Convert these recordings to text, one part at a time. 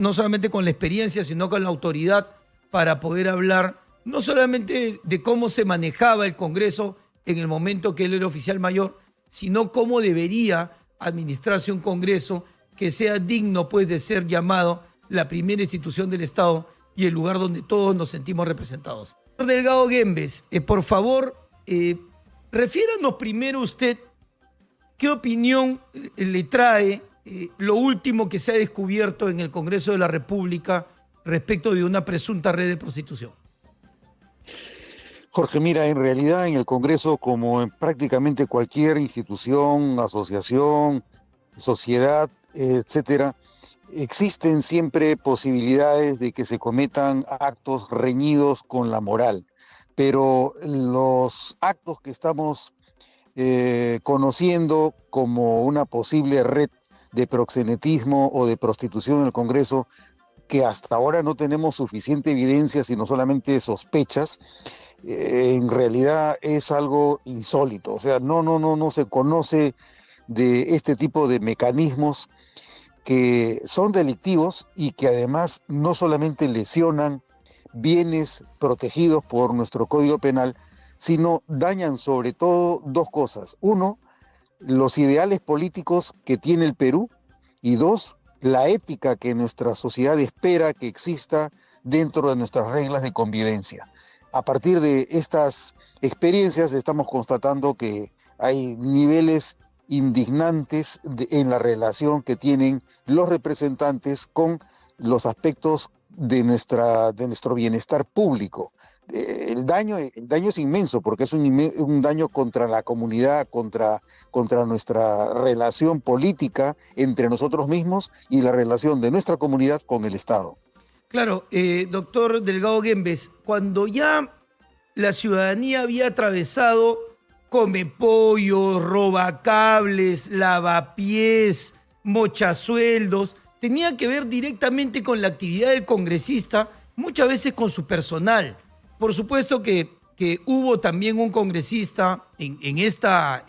no solamente con la experiencia, sino con la autoridad para poder hablar no solamente de cómo se manejaba el Congreso en el momento que él era oficial mayor, sino cómo debería administrarse un Congreso que sea digno, pues, de ser llamado la primera institución del Estado y el lugar donde todos nos sentimos representados. Señor Delgado Guembes, por favor, refiéranos primero usted qué opinión le trae lo último que se ha descubierto en el Congreso de la República respecto de una presunta red de prostitución. Jorge, mira, en realidad en el Congreso, como en prácticamente cualquier institución, asociación, sociedad, etcétera, existen siempre posibilidades de que se cometan actos reñidos con la moral, pero los actos que estamos conociendo como una posible red de proxenetismo o de prostitución en el Congreso, que hasta ahora no tenemos suficiente evidencia, sino solamente sospechas, en realidad es algo insólito. O sea, no se conoce de este tipo de mecanismos que son delictivos y que además no solamente lesionan bienes protegidos por nuestro Código Penal, sino dañan sobre todo dos cosas. Uno, los ideales políticos que tiene el Perú, y dos, la ética que nuestra sociedad espera que exista dentro de nuestras reglas de convivencia. A partir de estas experiencias estamos constatando que hay niveles indignantes en la relación que tienen los representantes con los aspectos de nuestro bienestar público. El daño es inmenso porque es un daño contra la comunidad, contra nuestra relación política entre nosotros mismos y la relación de nuestra comunidad con el Estado. Claro, doctor Delgado Guembes, cuando ya la ciudadanía había atravesado Comepollo, robacables, lavapiés, mochasueldos, tenía que ver directamente con la actividad del congresista, muchas veces con su personal. Por supuesto que hubo también un congresista en esta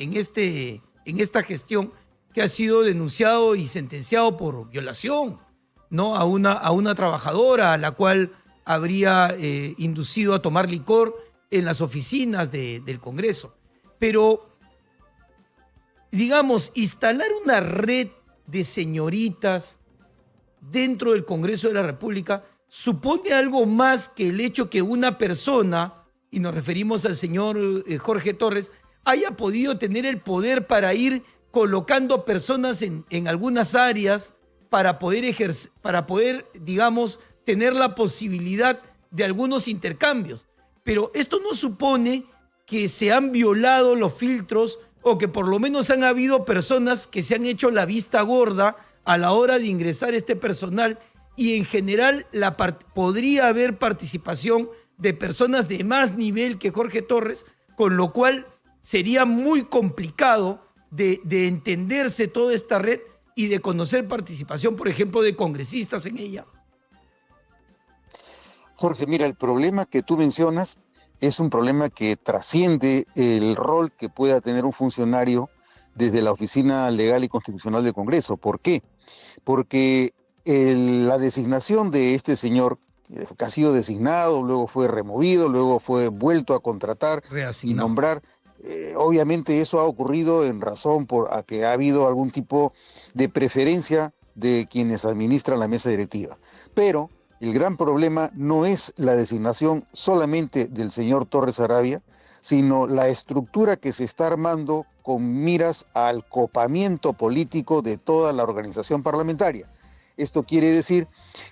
gestión que ha sido denunciado y sentenciado por violación, ¿no? a una trabajadora a la cual habría inducido a tomar licor en las oficinas del Congreso. Pero, digamos, instalar una red de señoritas dentro del Congreso de la República supone algo más que el hecho que una persona, y nos referimos al señor Jorge Torres, haya podido tener el poder para ir colocando personas en algunas áreas para poder, digamos, tener la posibilidad de algunos intercambios. Pero esto no supone que se han violado los filtros o que por lo menos han habido personas que se han hecho la vista gorda a la hora de ingresar este personal y en general podría haber participación de personas de más nivel que Jorge Torres, con lo cual sería muy complicado de entenderse toda esta red y de conocer participación, por ejemplo, de congresistas en ella. Jorge, mira, el problema que tú mencionas es un problema que trasciende el rol que pueda tener un funcionario desde la Oficina Legal y Constitucional del Congreso. ¿Por qué? Porque la designación de este señor, que ha sido designado, luego fue removido, luego fue vuelto a contratar y nombrar, obviamente eso ha ocurrido en razón a que ha habido algún tipo de preferencia de quienes administran la mesa directiva. Pero el gran problema no es la designación solamente del señor Torres Arabia, sino la estructura que se está armando con miras al copamiento político de toda la organización parlamentaria. Esto quiere decir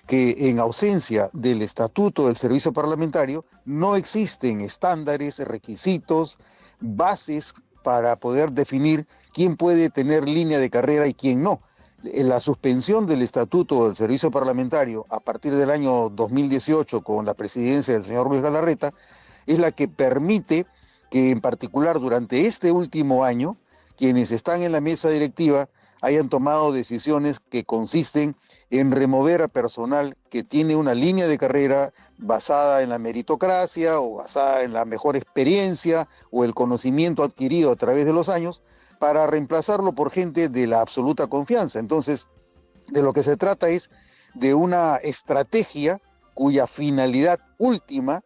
que en ausencia del estatuto del servicio parlamentario no existen estándares, requisitos, bases para poder definir quién puede tener línea de carrera y quién no. La suspensión del estatuto del servicio parlamentario a partir del año 2018 con la presidencia del señor Luis Galarreta es la que permite que en particular durante este último año quienes están en la mesa directiva hayan tomado decisiones que consisten en remover a personal que tiene una línea de carrera basada en la meritocracia o basada en la mejor experiencia o el conocimiento adquirido a través de los años, para reemplazarlo por gente de la absoluta confianza. Entonces, de lo que se trata es de una estrategia cuya finalidad última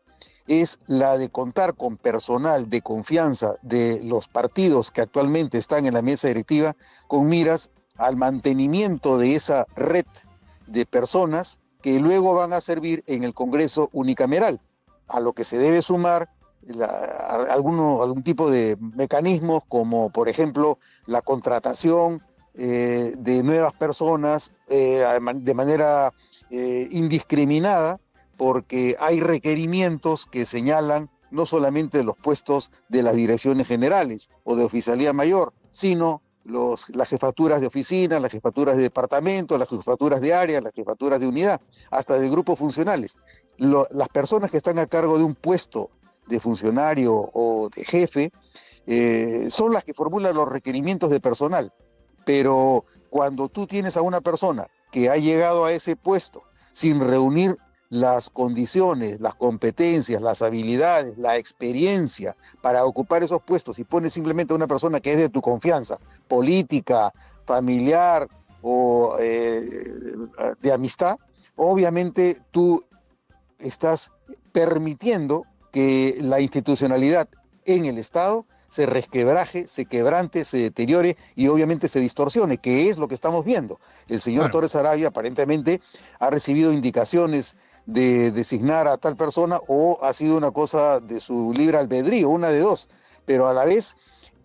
es la de contar con personal de confianza de los partidos que actualmente están en la mesa directiva, con miras al mantenimiento de esa red de personas que luego van a servir en el Congreso unicameral, a lo que se debe sumar algún tipo de mecanismos como, por ejemplo, la contratación de nuevas personas de manera indiscriminada, porque hay requerimientos que señalan no solamente los puestos de las direcciones generales o de oficialía mayor, sino las jefaturas de oficina, las jefaturas de departamento, las jefaturas de área, las jefaturas de unidad, hasta de grupos funcionales. Las personas que están a cargo de un puesto de funcionario o de jefe son las que formulan los requerimientos de personal, pero cuando tú tienes a una persona que ha llegado a ese puesto sin reunir las condiciones, las competencias, las habilidades, la experiencia para ocupar esos puestos y pones simplemente a una persona que es de tu confianza, política, familiar o de amistad, obviamente tú estás permitiendo que la institucionalidad en el Estado se resquebraje, se quebrante, se deteriore y obviamente se distorsione, que es lo que estamos viendo. El señor Torres Arabia aparentemente ha recibido indicaciones de designar a tal persona o ha sido una cosa de su libre albedrío, una de dos, pero a la vez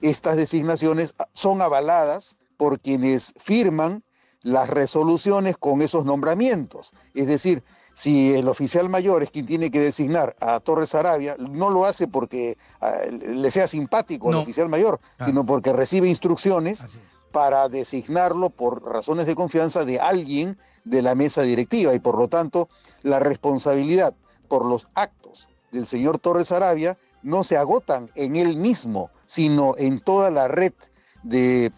estas designaciones son avaladas por quienes firman las resoluciones con esos nombramientos. Es decir, si el oficial mayor es quien tiene que designar a Torres Arabia, no lo hace porque le sea simpático al oficial mayor, sino porque recibe instrucciones para designarlo por razones de confianza de alguien de la mesa directiva, y por lo tanto la responsabilidad por los actos del señor Torres Arabia no se agotan en él mismo, sino en toda la red de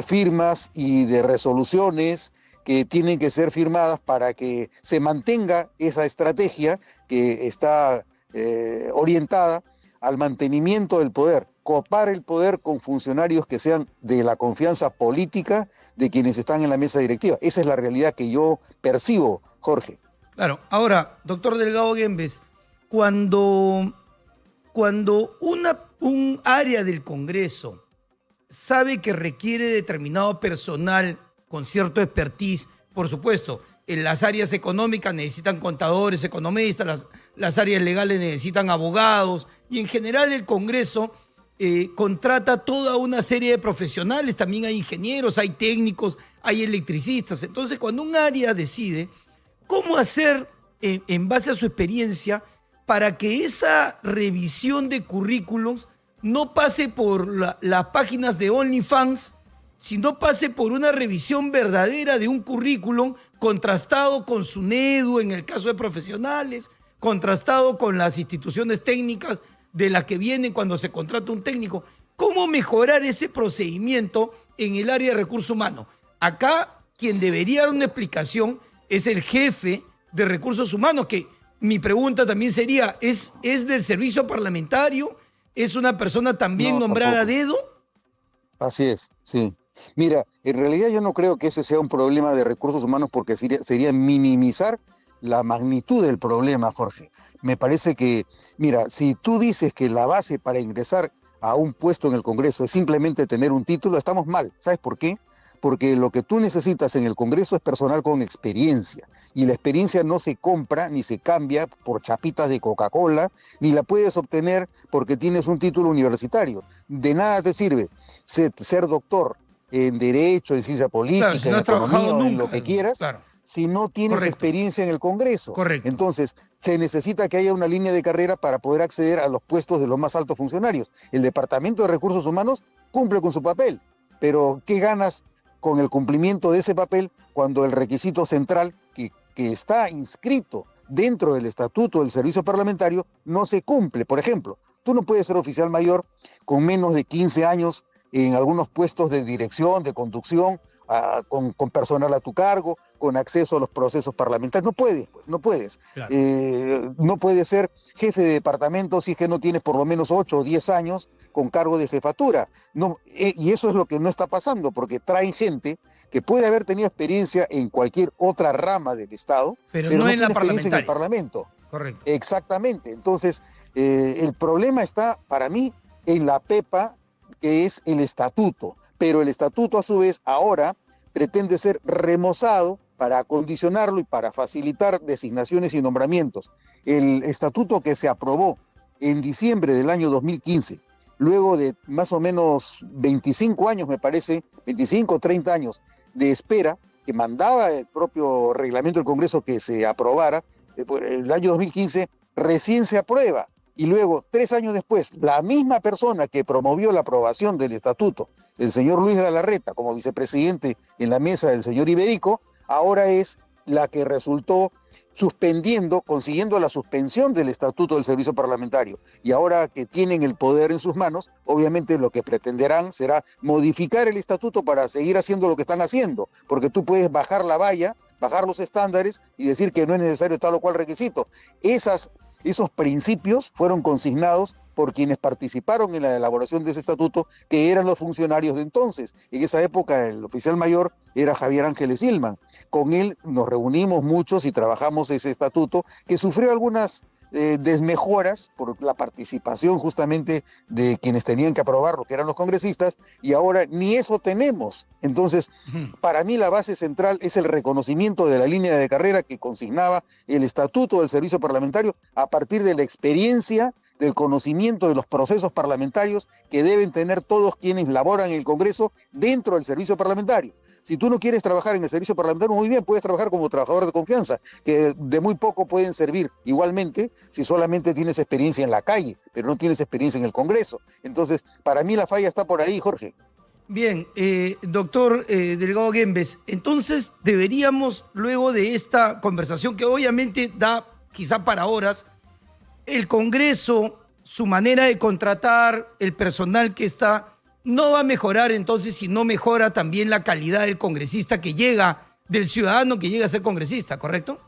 firmas y de resoluciones que tienen que ser firmadas para que se mantenga esa estrategia que está orientada al mantenimiento del poder, copar el poder con funcionarios que sean de la confianza política de quienes están en la mesa directiva. Esa es la realidad que yo percibo, Jorge. Claro. Ahora, doctor Delgado Guembes, cuando un área del Congreso sabe que requiere determinado personal con cierto expertise, por supuesto, en las áreas económicas necesitan contadores, economistas, las áreas legales necesitan abogados, y en general el Congreso contrata toda una serie de profesionales, también hay ingenieros, hay técnicos, hay electricistas. Entonces, cuando un área decide cómo hacer, en base a su experiencia, para que esa revisión de currículums no pase por las páginas de OnlyFans, sino pase por una revisión verdadera de un currículum contrastado con SUNEDU en el caso de profesionales, contrastado con las instituciones técnicas de las que vienen cuando se contrata un técnico. ¿Cómo mejorar ese procedimiento en el área de recursos humanos? Acá quien debería dar una explicación es el jefe de recursos humanos, que mi pregunta también sería, ¿es del servicio parlamentario? ¿Es una persona también nombrada a dedo? Así es, sí. Mira, en realidad yo no creo que ese sea un problema de recursos humanos, porque sería minimizar la magnitud del problema, Jorge. Me parece que, mira, si tú dices que la base para ingresar a un puesto en el Congreso es simplemente tener un título, estamos mal. ¿Sabes por qué? Porque lo que tú necesitas en el Congreso es personal con experiencia, y la experiencia no se compra ni se cambia por chapitas de Coca-Cola, ni la puedes obtener porque tienes un título universitario. De nada te sirve ser doctor en Derecho, en Ciencia Política, claro, si no en has trabajado Economía, nunca, en lo que quieras, claro, si no tienes experiencia en el Congreso. Correcto. Entonces, se necesita que haya una línea de carrera para poder acceder a los puestos de los más altos funcionarios. El Departamento de Recursos Humanos cumple con su papel, pero ¿qué ganas con el cumplimiento de ese papel cuando el requisito central que está inscrito dentro del estatuto del servicio parlamentario no se cumple? Por ejemplo, tú no puedes ser oficial mayor con menos de 15 años en algunos puestos de dirección, de conducción, con personal a tu cargo, con acceso a los procesos parlamentarios. No puedes, pues, no puedes. Claro. No puedes ser jefe de departamento si es que no tienes por lo menos 8 o 10 años con cargo de jefatura. No, y eso es lo que no está pasando, porque traen gente que puede haber tenido experiencia en cualquier otra rama del Estado, Pero pero no no en la tiene experiencia en el parlamentaria. Parlamento. Correcto. Exactamente. Entonces, el problema está, para mí, en la pepa, que es el estatuto. Pero el estatuto, a su vez, ahora pretende ser remozado para acondicionarlo y para facilitar designaciones y nombramientos. El estatuto que se aprobó en diciembre del año 2015, luego de más o menos 25 años, me parece, 25 o 30 años de espera, que mandaba el propio reglamento del Congreso que se aprobara, el año 2015 recién se aprueba. Y luego, 3 años después, la misma persona que promovió la aprobación del estatuto, el señor Luis Galarreta, como vicepresidente en la mesa del señor Iberico, ahora es la que resultó consiguiendo la suspensión del estatuto del servicio parlamentario. Y ahora que tienen el poder en sus manos, obviamente lo que pretenderán será modificar el estatuto para seguir haciendo lo que están haciendo, porque tú puedes bajar la valla, bajar los estándares y decir que no es necesario tal o cual requisito. Esos principios fueron consignados por quienes participaron en la elaboración de ese estatuto, que eran los funcionarios de entonces. En esa época el oficial mayor era Javier Ángeles Silman. Con él nos reunimos muchos y trabajamos ese estatuto, que sufrió algunas desmejoras por la participación justamente de quienes tenían que aprobarlo, que eran los congresistas, y ahora ni eso tenemos. Entonces, para mí la base central es el reconocimiento de la línea de carrera que consignaba el estatuto del servicio parlamentario a partir de la experiencia, del conocimiento de los procesos parlamentarios que deben tener todos quienes laboran en el Congreso dentro del servicio parlamentario. Si tú no quieres trabajar en el servicio parlamentario, muy bien, puedes trabajar como trabajador de confianza, que de muy poco pueden servir igualmente si solamente tienes experiencia en la calle, pero no tienes experiencia en el Congreso. Entonces, para mí la falla está por ahí, Jorge. Bien, doctor Delgado Guembes, entonces deberíamos, luego de esta conversación que obviamente da quizá para horas, el Congreso, su manera de contratar, el personal que está, no va a mejorar entonces si no mejora también la calidad del congresista que llega, del ciudadano que llega a ser congresista, ¿correcto?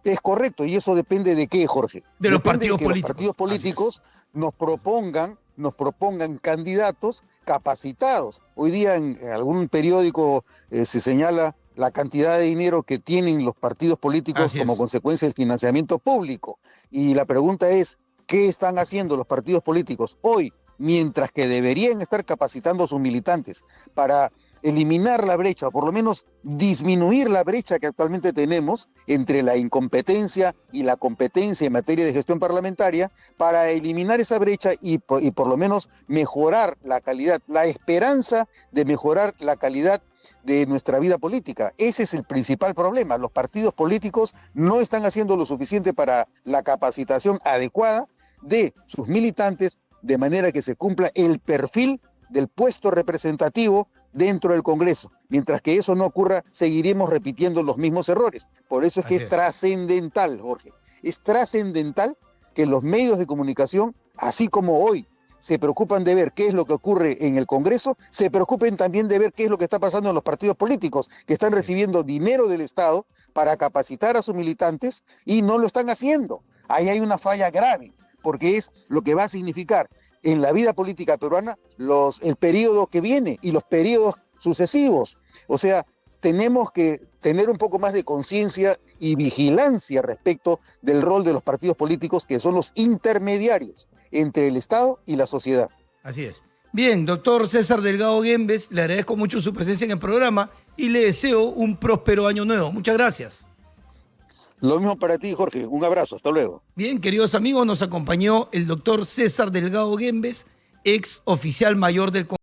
Es correcto, y eso depende de qué, Jorge. De los Depende partidos de que políticos. Los partidos políticos nos propongan candidatos capacitados. Hoy día en algún periódico se señala la cantidad de dinero que tienen los partidos políticos como consecuencia del financiamiento público. Y la pregunta es, ¿qué están haciendo los partidos políticos hoy, mientras que deberían estar capacitando a sus militantes para eliminar la brecha, o por lo menos disminuir la brecha que actualmente tenemos entre la incompetencia y la competencia en materia de gestión parlamentaria, para eliminar esa brecha y por lo menos mejorar la calidad, la esperanza de mejorar la calidad de nuestra vida política? Ese es el principal problema. Los partidos políticos no están haciendo lo suficiente para la capacitación adecuada de sus militantes, de manera que se cumpla el perfil del puesto representativo dentro del Congreso. Mientras que eso no ocurra, seguiremos repitiendo los mismos errores. Por eso es que es trascendental, Jorge. Es trascendental que los medios de comunicación, así como hoy se preocupan de ver qué es lo que ocurre en el Congreso, se preocupen también de ver qué es lo que está pasando en los partidos políticos, que están recibiendo dinero del Estado para capacitar a sus militantes y no lo están haciendo. Ahí hay una falla grave, porque es lo que va a significar en la vida política peruana el periodo que viene y los periodos sucesivos. O sea, tenemos que tener un poco más de conciencia y vigilancia respecto del rol de los partidos políticos, que son los intermediarios entre el Estado y la sociedad. Así es. Bien, doctor César Delgado Guembes, le agradezco mucho su presencia en el programa y le deseo un próspero año nuevo. Muchas gracias. Lo mismo para ti, Jorge. Un abrazo. Hasta luego. Bien, queridos amigos, nos acompañó el doctor César Delgado Guembes, ex oficial mayor del Congreso.